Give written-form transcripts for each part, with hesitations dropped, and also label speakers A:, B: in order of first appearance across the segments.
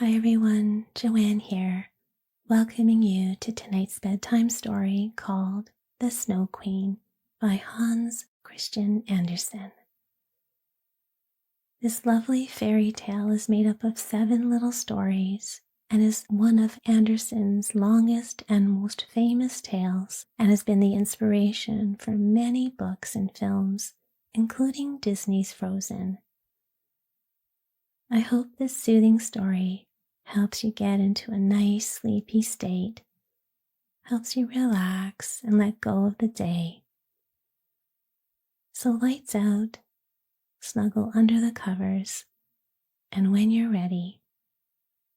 A: Hi everyone, Joanne here, welcoming you to tonight's bedtime story called The Snow Queen by Hans Christian Andersen. This lovely fairy tale is made up of 7 little stories and is one of Andersen's longest and most famous tales and has been the inspiration for many books and films, including Disney's Frozen. I hope this soothing story helps you get into a nice sleepy state, helps you relax and let go of the day. So lights out, snuggle under the covers, and when you're ready,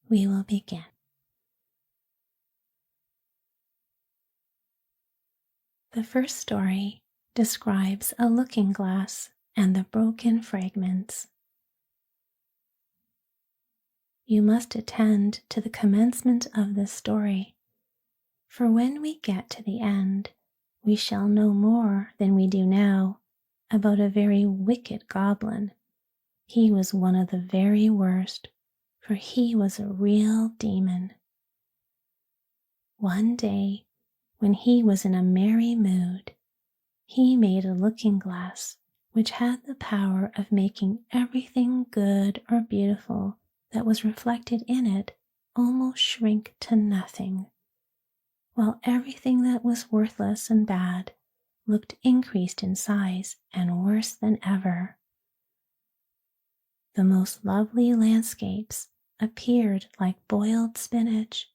A: we will begin. The first story describes a looking glass and the broken fragments. You must attend to the commencement of this story, for when we get to the end, we shall know more than we do now about a very wicked goblin. He was one of the very worst, for he was a real demon. One day, when he was in a merry mood, he made a looking glass which had the power of making everything good or beautiful that was reflected in it almost shrink to nothing, while everything that was worthless and bad looked increased in size and worse than ever. The most lovely landscapes appeared like boiled spinach,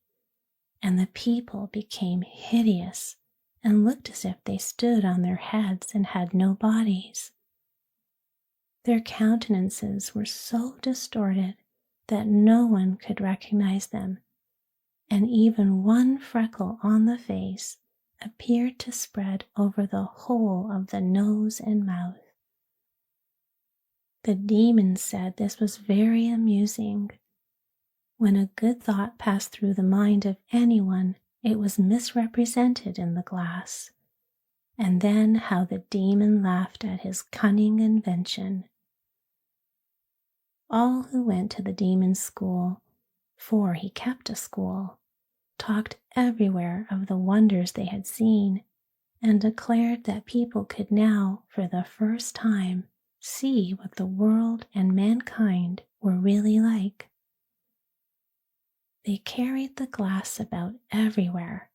A: and the people became hideous and looked as if they stood on their heads and had no bodies. Their countenances were so distorted that no one could recognize them, and even one freckle on the face appeared to spread over the whole of the nose and mouth. The demon said this was very amusing. When a good thought passed through the mind of anyone, it was misrepresented in the glass. And then how the demon laughed at his cunning invention. All who went to the demon's school, for he kept a school, talked everywhere of the wonders they had seen, and declared that people could now, for the first time, see what the world and mankind were really like. They carried the glass about everywhere,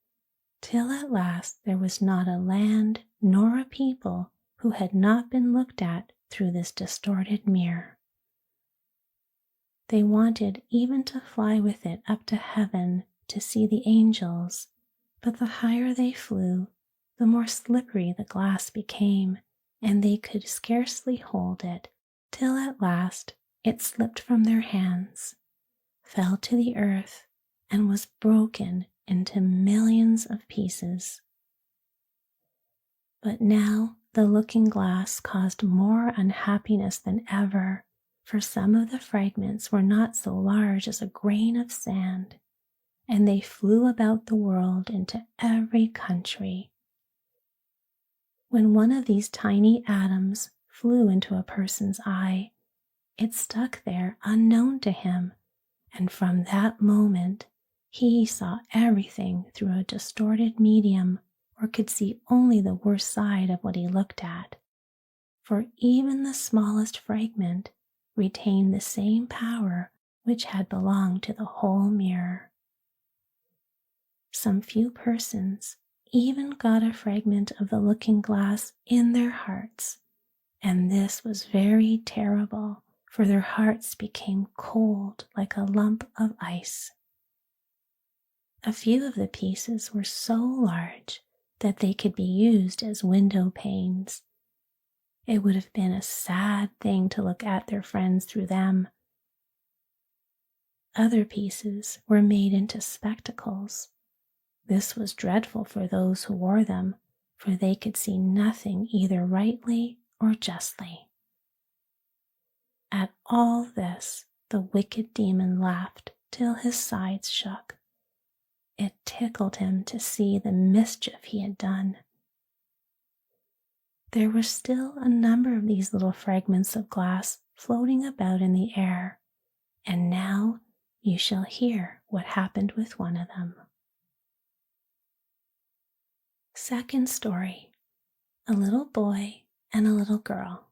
A: till at last there was not a land nor a people who had not been looked at through this distorted mirror. They wanted even to fly with it up to heaven to see the angels, but the higher they flew, the more slippery the glass became, and they could scarcely hold it, till at last it slipped from their hands, fell to the earth, and was broken into millions of pieces. But now the looking glass caused more unhappiness than ever, for some of the fragments were not so large as a grain of sand, and they flew about the world into every country. When one of these tiny atoms flew into a person's eye, it stuck there unknown to him, and from that moment he saw everything through a distorted medium, or could see only the worst side of what he looked at, for even the smallest fragment retained the same power which had belonged to the whole mirror. Some few persons even got a fragment of the looking glass in their hearts, and this was very terrible, for their hearts became cold like a lump of ice. A few of the pieces were so large that they could be used as window panes. It would have been a sad thing to look at their friends through them. Other pieces were made into spectacles. This was dreadful for those who wore them, for they could see nothing either rightly or justly. At all this, the wicked demon laughed till his sides shook. It tickled him to see the mischief he had done. There were still a number of these little fragments of glass floating about in the air, and now you shall hear what happened with one of them. Second story, a little boy and a little girl.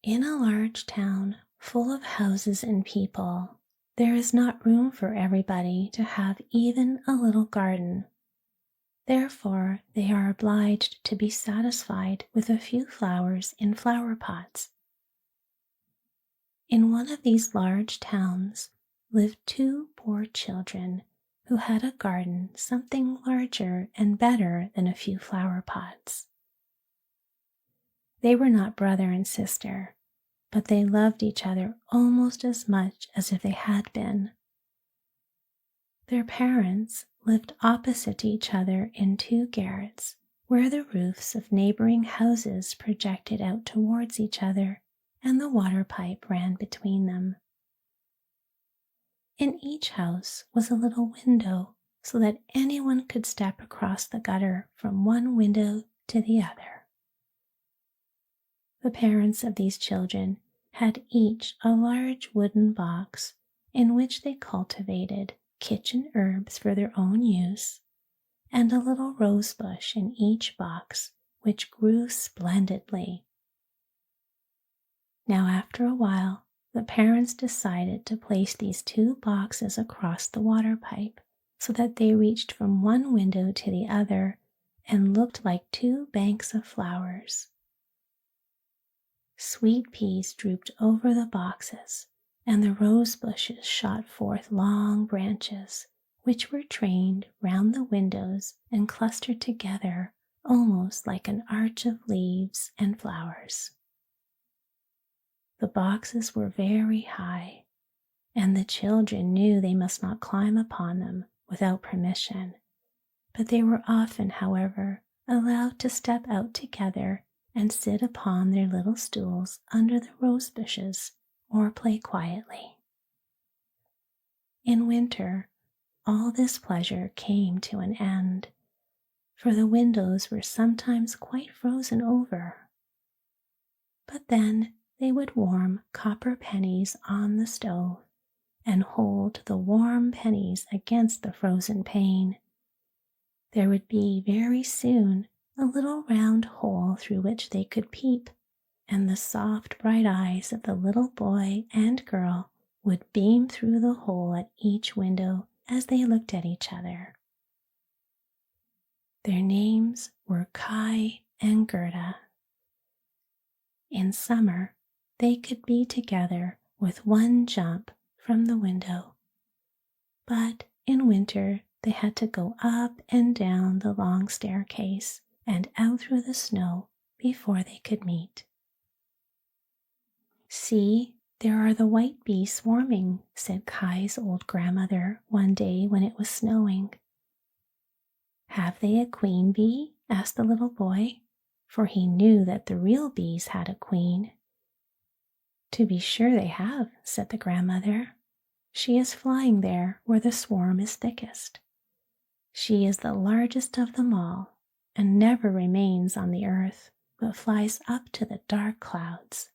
A: In a large town full of houses and people, there is not room for everybody to have even a little garden. Therefore, they are obliged to be satisfied with a few flowers in flower pots. In one of these large towns lived two poor children who had a garden something larger and better than a few flower pots. They were not brother and sister, but they loved each other almost as much as if they had been. Their parents lived opposite each other in two garrets, where the roofs of neighboring houses projected out towards each other and the water pipe ran between them. In each house was a little window so that anyone could step across the gutter from one window to the other. The parents of these children had each a large wooden box in which they cultivated kitchen herbs for their own use, and a little rose bush in each box which grew splendidly. Now, after a while, the parents decided to place these two boxes across the water pipe so that they reached from one window to the other and looked like two banks of flowers. Sweet peas drooped over the boxes, and the rose bushes shot forth long branches, which were trained round the windows and clustered together almost like an arch of leaves and flowers. The boxes were very high, and the children knew they must not climb upon them without permission, but they were often, however, allowed to step out together and sit upon their little stools under the rose bushes or play quietly. In winter, all this pleasure came to an end, for the windows were sometimes quite frozen over. But then they would warm copper pennies on the stove and hold the warm pennies against the frozen pane. There would be very soon a little round hole through which they could peep, and the soft bright eyes of the little boy and girl would beam through the hole at each window as they looked at each other. Their names were Kai and Gerda. In summer, they could be together with one jump from the window, but in winter they had to go up and down the long staircase and out through the snow before they could meet. "See, there are the white bees swarming," said Kai's old grandmother one day when it was snowing. "Have they a queen bee?" asked the little boy, for he knew that the real bees had a queen. "To be sure they have," said the grandmother. "She is flying there where the swarm is thickest. She is the largest of them all, and never remains on the earth, but flies up to the dark clouds.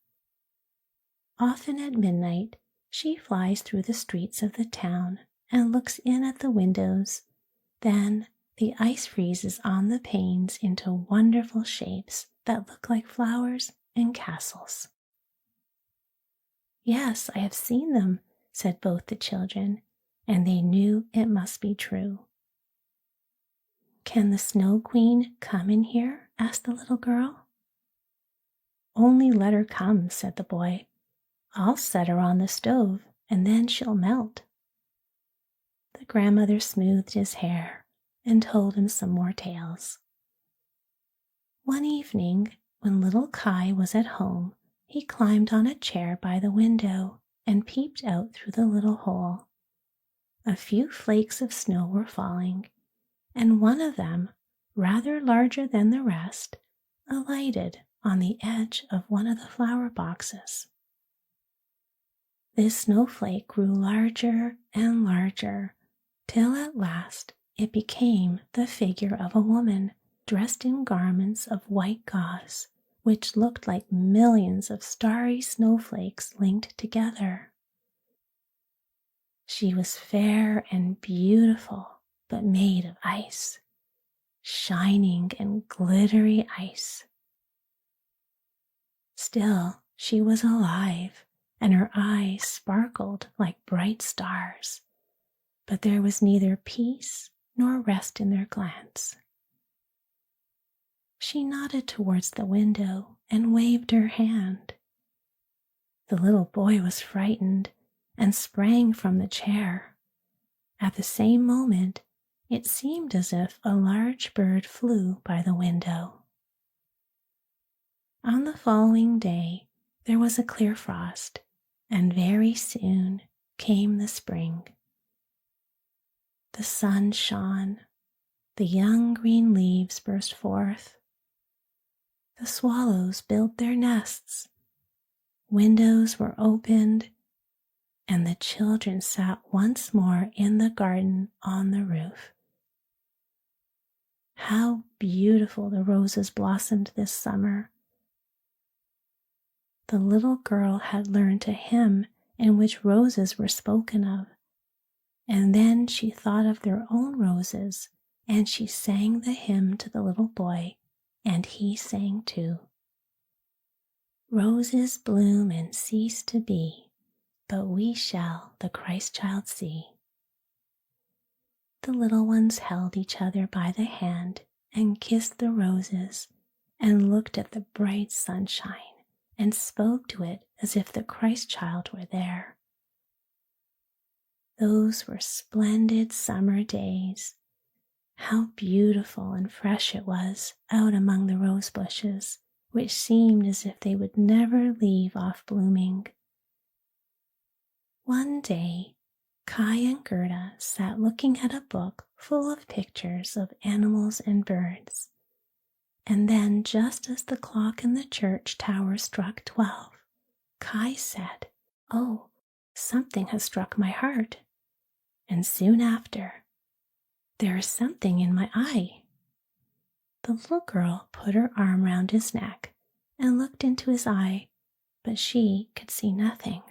A: Often at midnight she flies through the streets of the town and looks in at the windows. Then the ice freezes on the panes into wonderful shapes that look like flowers and castles." "Yes, I have seen them," said both the children, and they knew it must be true. "Can the Snow Queen come in here?" asked the little girl. "Only let her come," said the boy. "I'll set her on the stove, and then she'll melt." The grandmother smoothed his hair and told him some more tales. One evening, when little Kai was at home, he climbed on a chair by the window and peeped out through the little hole. A few flakes of snow were falling, and one of them, rather larger than the rest, alighted on the edge of one of the flower boxes. This snowflake grew larger and larger, till at last it became the figure of a woman dressed in garments of white gauze, which looked like millions of starry snowflakes linked together. She was fair and beautiful, but made of ice, shining and glittery ice. Still, she was alive, and her eyes sparkled like bright stars, but there was neither peace nor rest in their glance. She nodded towards the window and waved her hand. The little boy was frightened and sprang from the chair. At the same moment, it seemed as if a large bird flew by the window. On the following day, there was a clear frost, and very soon came the spring. The sun shone, the young green leaves burst forth, the swallows built their nests, windows were opened, and the children sat once more in the garden on the roof. How beautiful the roses blossomed this summer. The little girl had learned a hymn in which roses were spoken of, and then she thought of their own roses, and she sang the hymn to the little boy, and he sang too. Roses bloom and cease to be, but we shall the Christ child see. The little ones held each other by the hand and kissed the roses and looked at the bright sunshine and spoke to it as if the Christ child were there. Those were splendid summer days. How beautiful and fresh it was out among the rose bushes, which seemed as if they would never leave off blooming. One day, Kai and Gerda sat looking at a book full of pictures of animals and birds. And then, just as the clock in the church tower struck 12, Kai said, "Oh, something has struck my heart." And soon after, "There is something in my eye." The little girl put her arm round his neck and looked into his eye, but she could see nothing.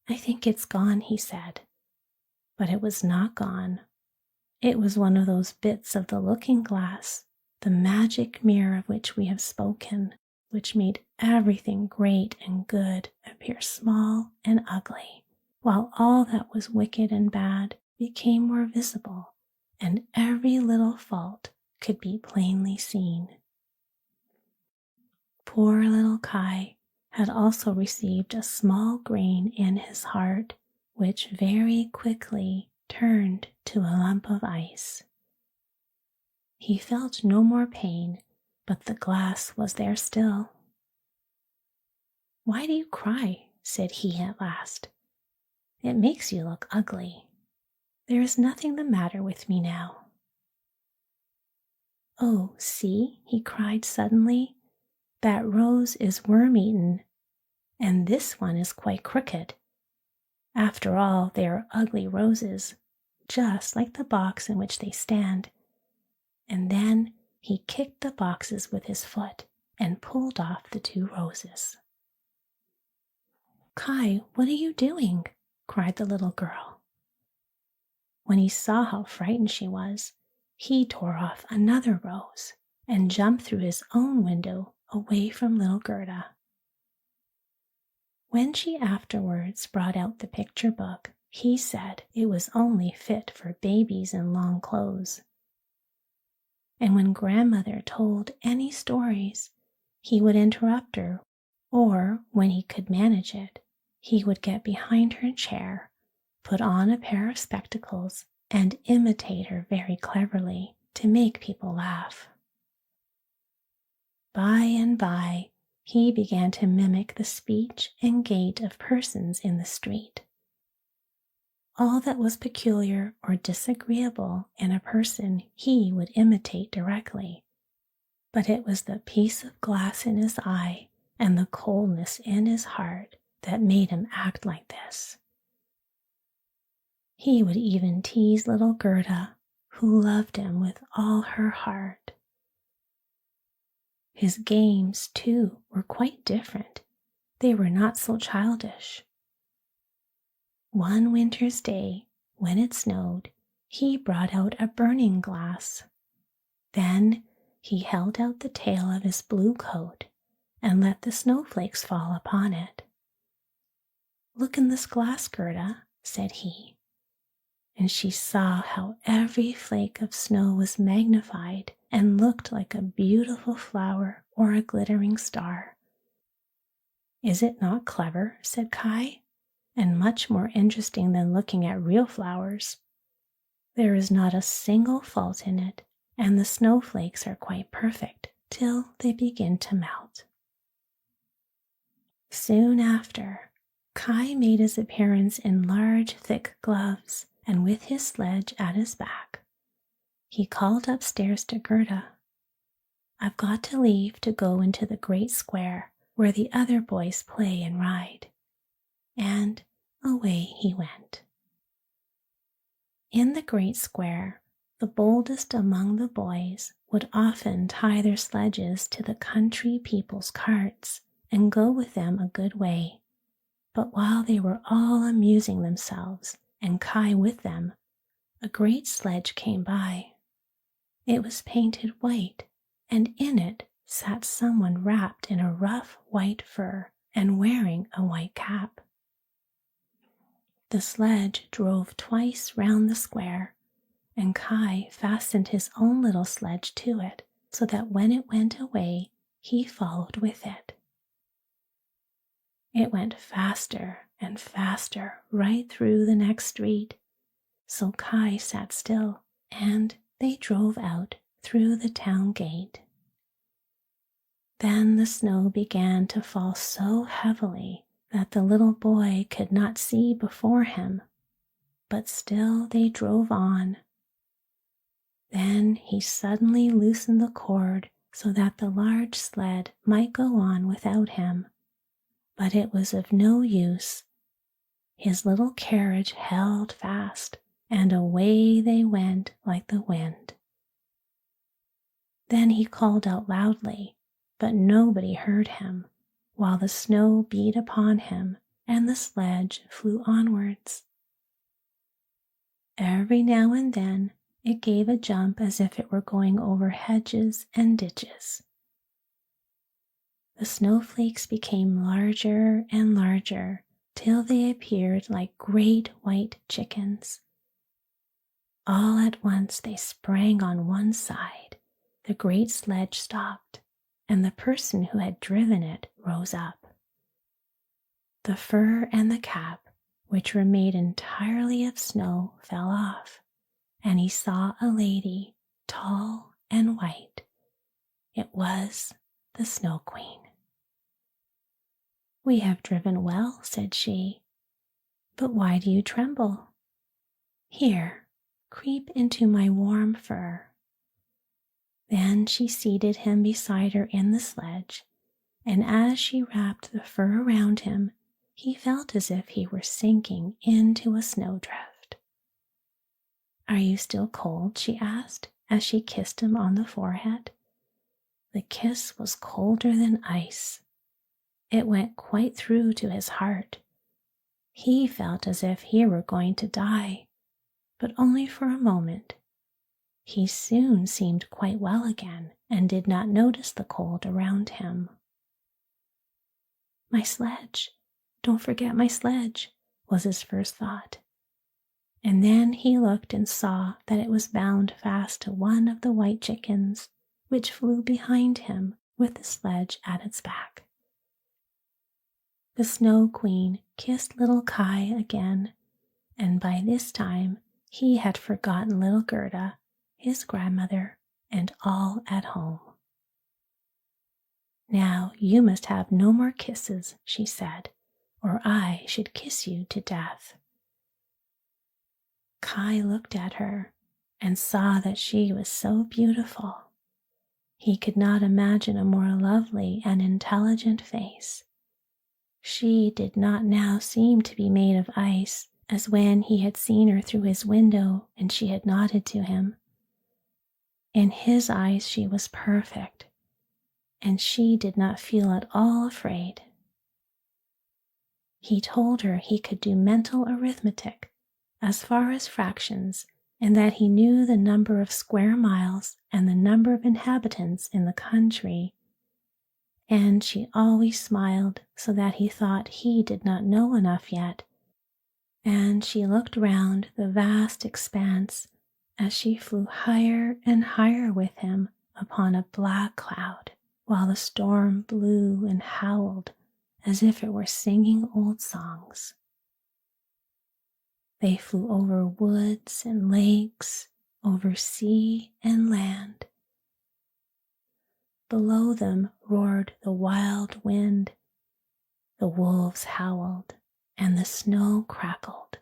A: "I think it's gone," he said. But it was not gone. It was one of those bits of the looking glass, the magic mirror of which we have spoken, which made everything great and good appear small and ugly, while all that was wicked and bad became more visible, and every little fault could be plainly seen. Poor little Kai had also received a small grain in his heart, which very quickly turned to a lump of ice. He felt no more pain, but the glass was there still. "Why do you cry?" said he at last. "It makes you look ugly. There is nothing the matter with me now." "Oh, see," he cried suddenly, "that rose is worm-eaten, and this one is quite crooked. After all, they are ugly roses, just like the box in which they stand." And then he kicked the boxes with his foot and pulled off the 2 roses. "Kai, what are you doing?" cried the little girl. When he saw how frightened she was, he tore off another rose and jumped through his own window away from little Gerda. When she afterwards brought out the picture book, he said it was only fit for babies in long clothes. And when grandmother told any stories, he would interrupt her, or when he could manage it, he would get behind her chair, put on a pair of spectacles, and imitate her very cleverly to make people laugh. By and by, he began to mimic the speech and gait of persons in the street. All that was peculiar or disagreeable in a person he would imitate directly, but it was the piece of glass in his eye and the coldness in his heart that made him act like this. He would even tease little Gerda, who loved him with all her heart. His games, too, were quite different. They were not so childish. One winter's day, when it snowed, he brought out a burning glass. Then he held out the tail of his blue coat and let the snowflakes fall upon it. "Look in this glass, Gerda," said he. And she saw how every flake of snow was magnified and looked like a beautiful flower or a glittering star. "Is it not clever?" said Kai, "and much more interesting than looking at real flowers? There is not a single fault in it, and the snowflakes are quite perfect till they begin to melt." Soon after, Kai made his appearance in large, thick gloves and with his sledge at his back. He called upstairs to Gerda, "I've got to leave to go into the great square where the other boys play and ride." And away he went. In the great square, the boldest among the boys would often tie their sledges to the country people's carts and go with them a good way. But while they were all amusing themselves, and Kai with them, a great sledge came by. It was painted white, and in it sat someone wrapped in a rough white fur and wearing a white cap. The sledge drove twice round the square, and Kai fastened his own little sledge to it so that when it went away, he followed with it. It went faster and faster right through the next street, so Kai sat still, and they drove out through the town gate. Then the snow began to fall so heavily that the little boy could not see before him, but still they drove on. Then he suddenly loosened the cord so that the large sled might go on without him, but it was of no use. His little carriage held fast, and away they went like the wind. Then he called out loudly, but nobody heard him, while the snow beat upon him and the sledge flew onwards. Every now and then it gave a jump as if it were going over hedges and ditches. The snowflakes became larger and larger till they appeared like great white chickens. All at once they sprang on one side, the great sledge stopped, and the person who had driven it rose up. The fur and the cap, which were made entirely of snow, fell off, and he saw a lady, tall and white. It was the Snow Queen. "We have driven well," said she, "but why do you tremble? Here, creep into my warm fur." Then she seated him beside her in the sledge, and as she wrapped the fur around him, he felt as if he were sinking into a snowdrift. "Are you still cold?" she asked, as she kissed him on the forehead. The kiss was colder than ice. It went quite through to his heart. He felt as if he were going to die, but only for a moment. He soon seemed quite well again and did not notice the cold around him. "My sledge! Don't forget my sledge," was his first thought. And then he looked and saw that it was bound fast to one of the white chickens, which flew behind him with the sledge at its back. The Snow Queen kissed little Kai again, and by this time he had forgotten little Gerda, his grandmother, and all at home. "Now you must have no more kisses," she said, "or I should kiss you to death." Kai looked at her and saw that she was so beautiful. He could not imagine a more lovely and intelligent face. She did not now seem to be made of ice, as when he had seen her through his window and she had nodded to him. In his eyes she was perfect, and she did not feel at all afraid. He told her he could do mental arithmetic as far as fractions, and that he knew the number of square miles and the number of inhabitants in the country. And she always smiled so that he thought he did not know enough yet. And she looked round the vast expanse as she flew higher and higher with him upon a black cloud, while the storm blew and howled as if it were singing old songs. They flew over woods and lakes, over sea and land. Below them roared the wild wind, the wolves howled, and the snow crackled.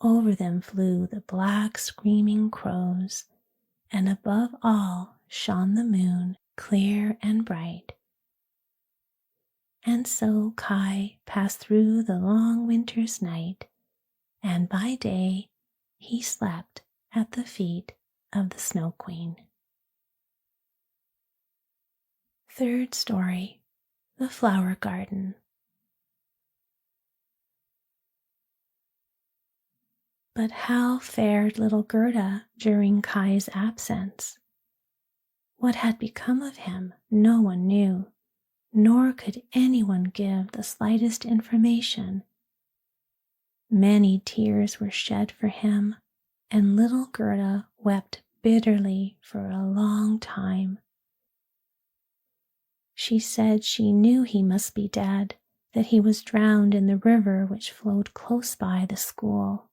A: Over them flew the black screaming crows, and above all shone the moon clear and bright. And so Kai passed through the long winter's night, and by day he slept at the feet of the Snow Queen. Third story, The Flower Garden. But how fared little Gerda during Kai's absence? What had become of him no one knew, nor could anyone give the slightest information. Many tears were shed for him, and little Gerda wept bitterly for a long time. She said she knew he must be dead, that he was drowned in the river which flowed close by the school.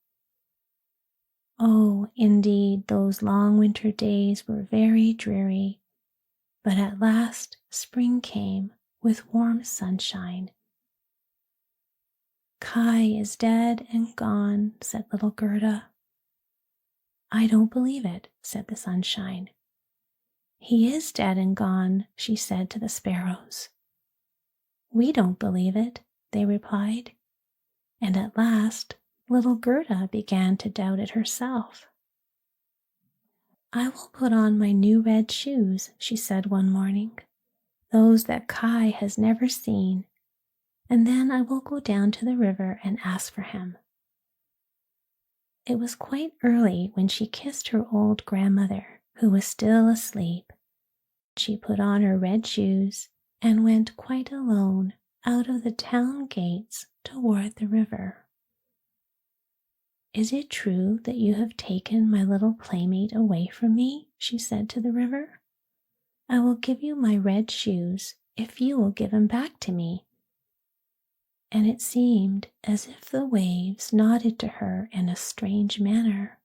A: Oh, indeed, those long winter days were very dreary, but at last spring came with warm sunshine. Kai is dead and gone, said little Gerda. I don't believe it, said the sunshine. He is dead and gone, she said to the sparrows. We don't believe it, they replied. And at last little Gerda began to doubt it herself. I will put on my new red shoes, she said one morning, those that Kai has never seen, and then I will go down to the river and ask for him. It was quite early when she kissed her old grandmother, who was still asleep. She put on her red shoes and went quite alone out of the town gates toward the river. Is it true that you have taken my little playmate away from me? She said to the river. I will give you my red shoes if you will give them back to me. And it seemed as if the waves nodded to her in a strange manner.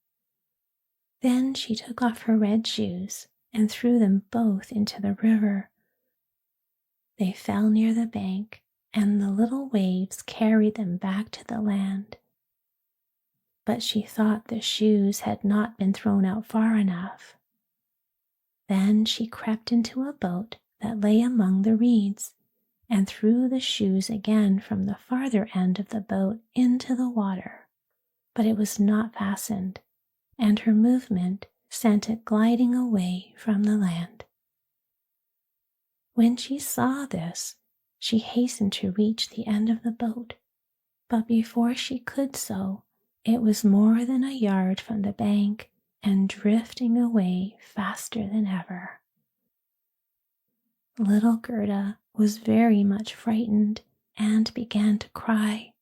A: Then she took off her red shoes and threw them both into the river. They fell near the bank, and the little waves carried them back to the land. But she thought the shoes had not been thrown out far enough. Then she crept into a boat that lay among the reeds, and threw the shoes again from the farther end of the boat into the water. But it was not fastened, and her movement sent it gliding away from the land. When she saw this, she hastened to reach the end of the boat, but before she could so, it was more than a yard from the bank and drifting away faster than ever. Little Gerda was very much frightened and began to cry.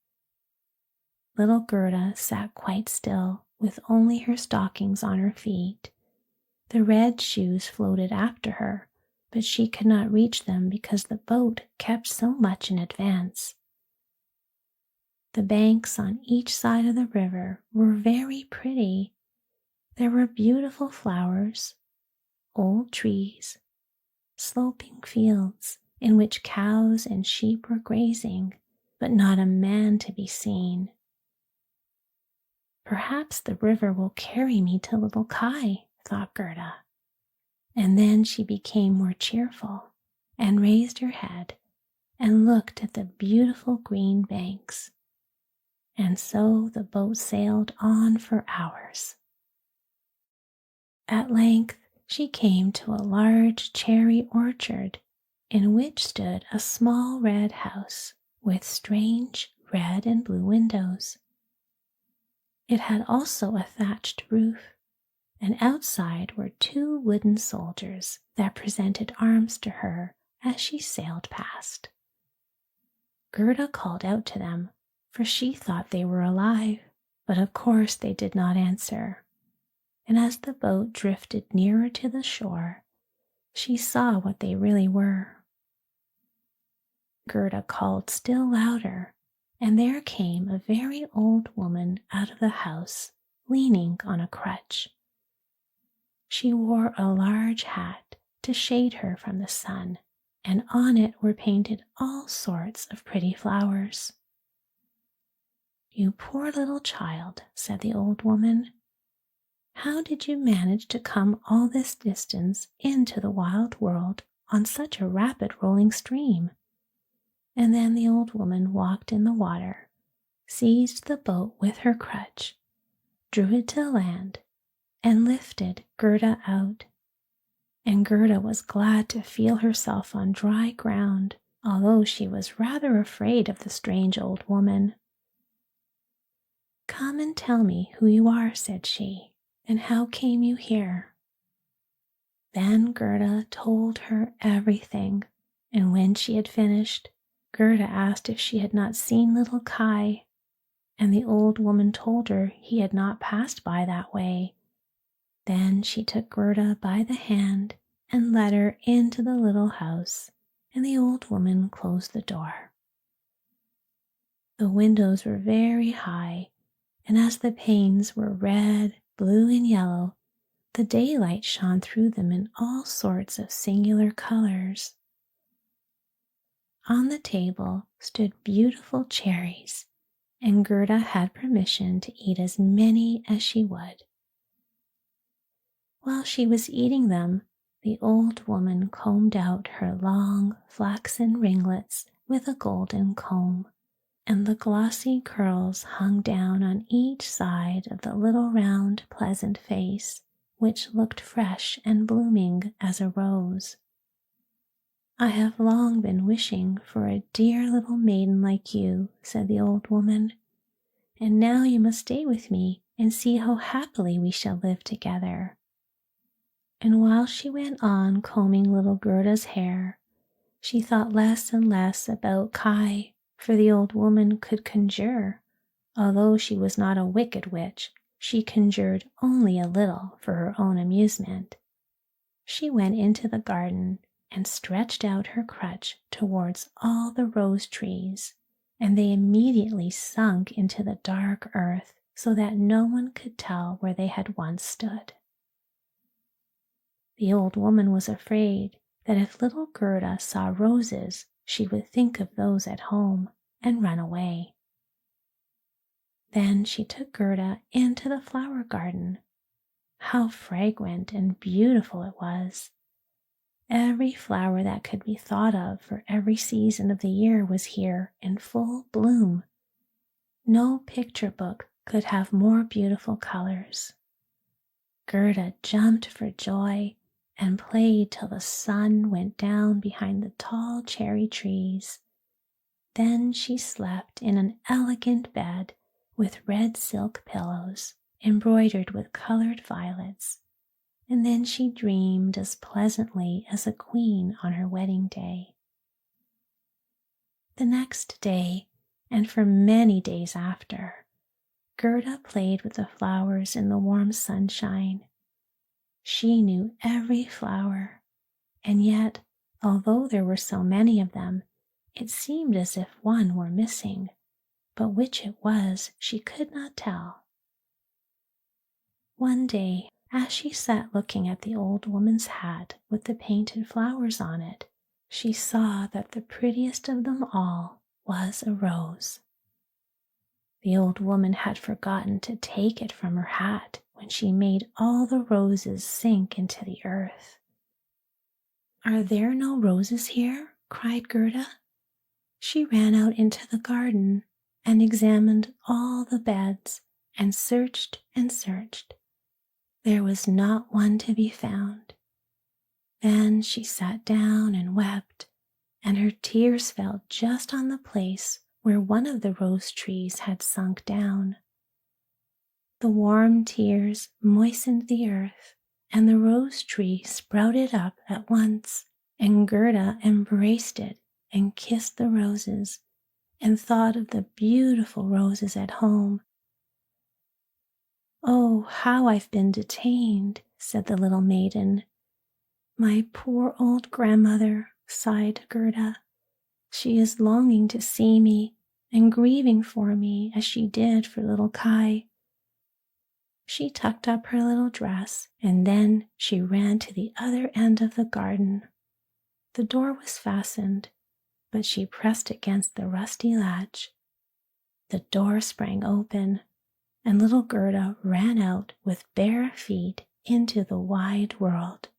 A: Little Gerda sat quite still with only her stockings on her feet. The red shoes floated after her, but she could not reach them because the boat kept so much in advance. The banks on each side of the river were very pretty. There were beautiful flowers, old trees, sloping fields in which cows and sheep were grazing, but not a man to be seen. Perhaps the river will carry me to little Kai, thought Gerda. And then she became more cheerful and raised her head and looked at the beautiful green banks. And so the boat sailed on for hours. At length she came to a large cherry orchard in which stood a small red house with strange red and blue windows. It had also a thatched roof, and outside were 2 wooden soldiers that presented arms to her as she sailed past. Gerda called out to them, for she thought they were alive, but of course they did not answer. And as the boat drifted nearer to the shore, she saw what they really were. Gerda called still louder, and there came a very old woman out of the house, leaning on a crutch. She wore a large hat to shade her from the sun, and on it were painted all sorts of pretty flowers. "You poor little child," said the old woman. "How did you manage to come all this distance into the wild world on such a rapid rolling stream?" And then the old woman walked in the water, seized the boat with her crutch, drew it to land, and lifted Gerda out. And Gerda was glad to feel herself on dry ground, although she was rather afraid of the strange old woman. "Come and tell me who you are," said she, "and how came you here?" Then Gerda told her everything, and when she had finished, Gerda asked if she had not seen little Kai, and the old woman told her he had not passed by that way. Then she took Gerda by the hand and led her into the little house, and the old woman closed the door. The windows were very high, and as the panes were red, blue, and yellow, the daylight shone through them in all sorts of singular colors. On the table stood beautiful cherries, and Gerda had permission to eat as many as she would. While she was eating them, the old woman combed out her long flaxen ringlets with a golden comb, and the glossy curls hung down on each side of the little round pleasant face, which looked fresh and blooming as a rose. "I have long been wishing for a dear little maiden like you," said the old woman, "and now you must stay with me and see how happily we shall live together." And while she went on combing little Gerda's hair, she thought less and less about Kai, for the old woman could conjure. Although she was not a wicked witch, she conjured only a little for her own amusement. She went into the garden and stretched out her crutch towards all the rose trees, and they immediately sunk into the dark earth so that no one could tell where they had once stood. The old woman was afraid that if little Gerda saw roses, she would think of those at home and run away. Then she took Gerda into the flower garden. How fragrant and beautiful it was! Every flower that could be thought of for every season of the year was here in full bloom. No picture book could have more beautiful colors. Gerda jumped for joy and played till the sun went down behind the tall cherry trees. Then she slept in an elegant bed with red silk pillows embroidered with colored violets, and then she dreamed as pleasantly as a queen on her wedding day. The next day, and for many days after, Gerda played with the flowers in the warm sunshine. She knew every flower, and yet, although there were so many of them, it seemed as if one were missing, but which it was she could not tell. One day, as she sat looking at the old woman's hat with the painted flowers on it, she saw that the prettiest of them all was a rose. The old woman had forgotten to take it from her hat when she made all the roses sink into the earth. "Are there no roses here?" cried Gerda. She ran out into the garden and examined all the beds and searched and searched. There was not one to be found, Then she sat down and wept, and her tears fell just on the place where one of the rose trees had sunk down. The warm tears moistened the earth, and the rose tree sprouted up at once, and Gerda embraced it and kissed the roses and thought of the beautiful roses at home. "Oh, how I've been detained," said the little maiden. "My poor old grandmother," sighed Gerda. "She is longing to see me and grieving for me as she did for little Kai." She tucked up her little dress, and then she ran to the other end of the garden. The door was fastened, but she pressed against the rusty latch. The door sprang open, and little Gerda ran out with bare feet into the wide world.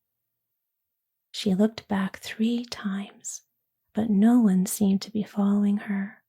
A: She looked back 3 times, but no one seemed to be following her.